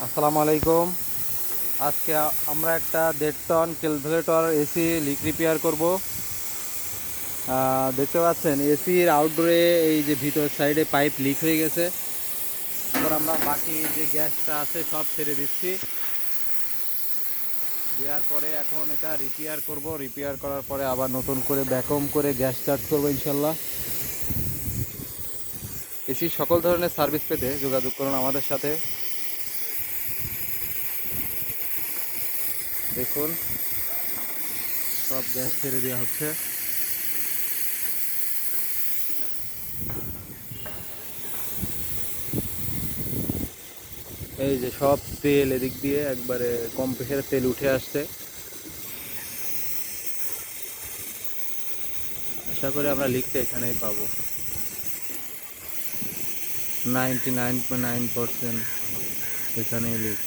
আসসালামু আলাইকুম। আজকে আমরা একটা 1.5 ton calculator AC leak repair করব। দেখতে পাচ্ছেন এসির আউটডোরে এই যে ভিতর সাইডে পাইপ লিক হয়ে গেছে। এবার আমরা বাকি যে গ্যাসটা আছে সব ছেড়ে দিচ্ছি। দেওয়ার পরে এখন এটা রিপেয়ার করব। রিপেয়ার করার পরে আবার নতুন করে ব্যাকম করে গ্যাস চার্জ করব ইনশাল্লাহ। এসির সকল ধরনের সার্ভিস পেতে যোগাযোগ করুন আমাদের সাথে। দেখুন সব গ্যাস ছেড়ে দেওয়া হচ্ছে। এই যে সব তেল এদিক দিয়ে একবারে কম্প্রেসারের তেল উঠে আসছে। আশা করি আমরা লিকটা এখানেই পাবো। 99.9% এখানেই লিক।